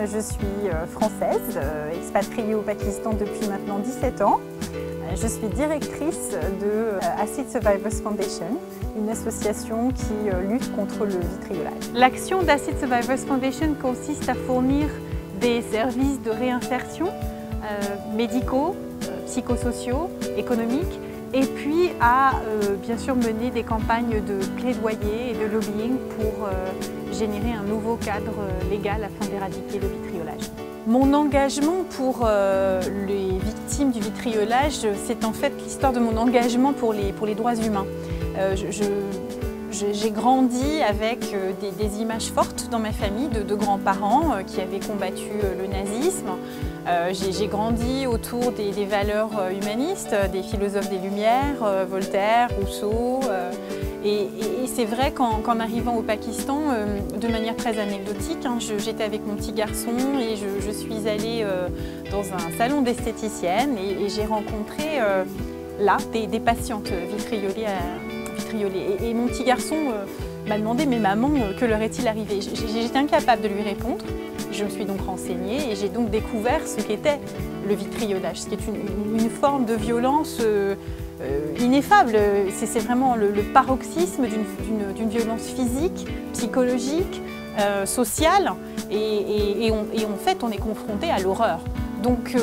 je suis française, expatriée au Pakistan depuis maintenant 17 ans. Je suis directrice de Acid Survivors Foundation, une association qui lutte contre le vitriolage. L'action d'Acid Survivors Foundation consiste à fournir des services de réinsertion médicaux, psychosociaux, économiques, et puis à bien sûr mener des campagnes de plaidoyer et de lobbying pour générer un nouveau cadre légal afin d'éradiquer le vitriolage. Mon engagement pour les victimes du vitriolage, c'est en fait l'histoire de mon engagement pour les droits humains. J'ai grandi avec des images fortes dans ma famille de grands-parents qui avaient combattu le nazisme. J'ai grandi autour des valeurs humanistes, des philosophes des Lumières, Voltaire, Rousseau. Et c'est vrai qu'en arrivant au Pakistan, de manière très anecdotique, j'étais avec mon petit garçon et je suis allée dans un salon d'esthéticienne et j'ai rencontré là des patientes vitriolées. Et mon petit garçon m'a demandé « Mais maman, que leur est-il arrivé ?» J'étais incapable de lui répondre. Je me suis donc renseignée et j'ai donc découvert ce qu'était le vitriolage, ce qui est une forme de violence ineffable. C'est vraiment le paroxysme d'une violence physique, psychologique, sociale et en fait on est confronté à l'horreur. Donc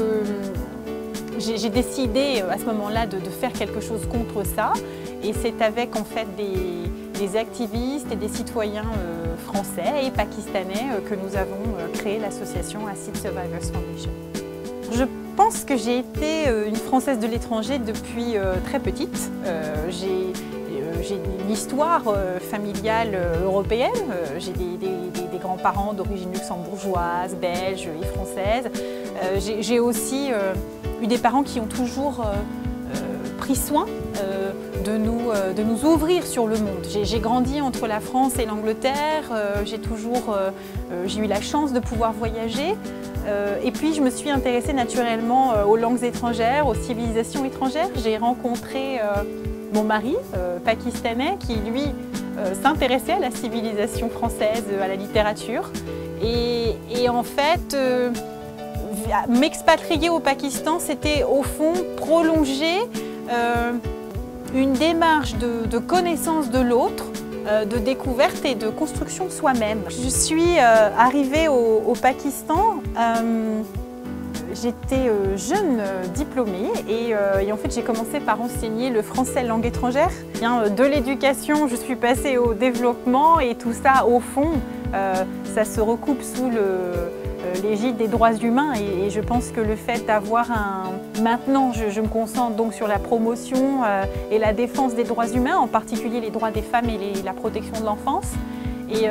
j'ai décidé à ce moment-là de faire quelque chose contre ça et c'est avec en fait des activistes et des citoyens français et pakistanais que nous avons créé l'association Acid Survivors Foundation. Je pense que j'ai été une Française de l'étranger depuis très petite. J'ai une histoire familiale européenne. J'ai des grands-parents d'origine luxembourgeoise, belge et française. J'ai aussi eu des parents qui ont toujours pris soin de nous ouvrir sur le monde. J'ai grandi entre la France et l'Angleterre, j'ai eu la chance de pouvoir voyager et puis je me suis intéressée naturellement aux langues étrangères, aux civilisations étrangères. J'ai rencontré mon mari pakistanais qui lui s'intéressait à la civilisation française, à la littérature et en fait m'expatrier au Pakistan, c'était au fond prolonger une démarche de connaissance de l'autre, de découverte et de construction de soi-même. Je suis arrivée au Pakistan, j'étais jeune diplômée et en fait j'ai commencé par enseigner le français langue étrangère. De l'éducation, je suis passée au développement et tout ça au fond, ça se recoupe sous l'égide des droits humains et je pense que le fait d'avoir Maintenant, je me concentre donc sur la promotion et la défense des droits humains, en particulier les droits des femmes et la protection de l'enfance. Et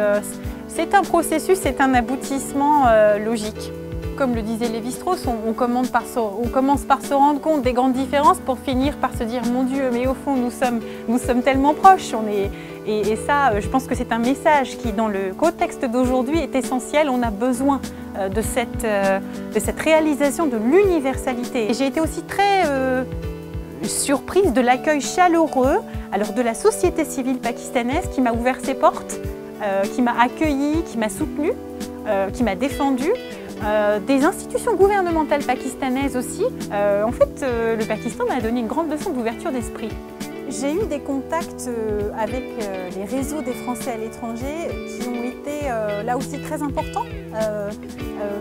c'est un processus, c'est un aboutissement logique. Comme le disait Lévi-Strauss, on commence par se rendre compte des grandes différences pour finir par se dire « Mon Dieu, mais au fond, nous sommes tellement proches ». Et ça, je pense que c'est un message qui, dans le contexte d'aujourd'hui, est essentiel. On a besoin de cette réalisation de l'universalité. J'ai été aussi très surprise de l'accueil chaleureux de la société civile pakistanaise qui m'a ouvert ses portes, qui m'a accueillie, qui m'a soutenue, qui m'a défendue. Des institutions gouvernementales pakistanaises aussi. En fait, le Pakistan m'a donné une grande leçon d'ouverture d'esprit. J'ai eu des contacts avec les réseaux des Français à l'étranger qui ont été là aussi très importants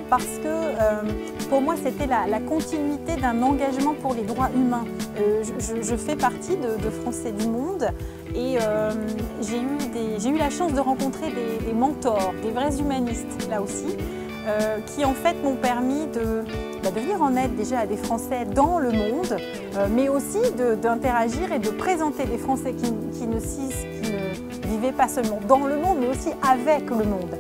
parce que pour moi c'était la continuité d'un engagement pour les droits humains. Je fais partie de Français du monde et j'ai eu la chance de rencontrer des mentors, des vrais humanistes là aussi, qui en fait m'ont permis de venir en aide déjà à des Français dans le monde, mais aussi d'interagir et de présenter des Français qui ne vivaient pas seulement dans le monde, mais aussi avec le monde.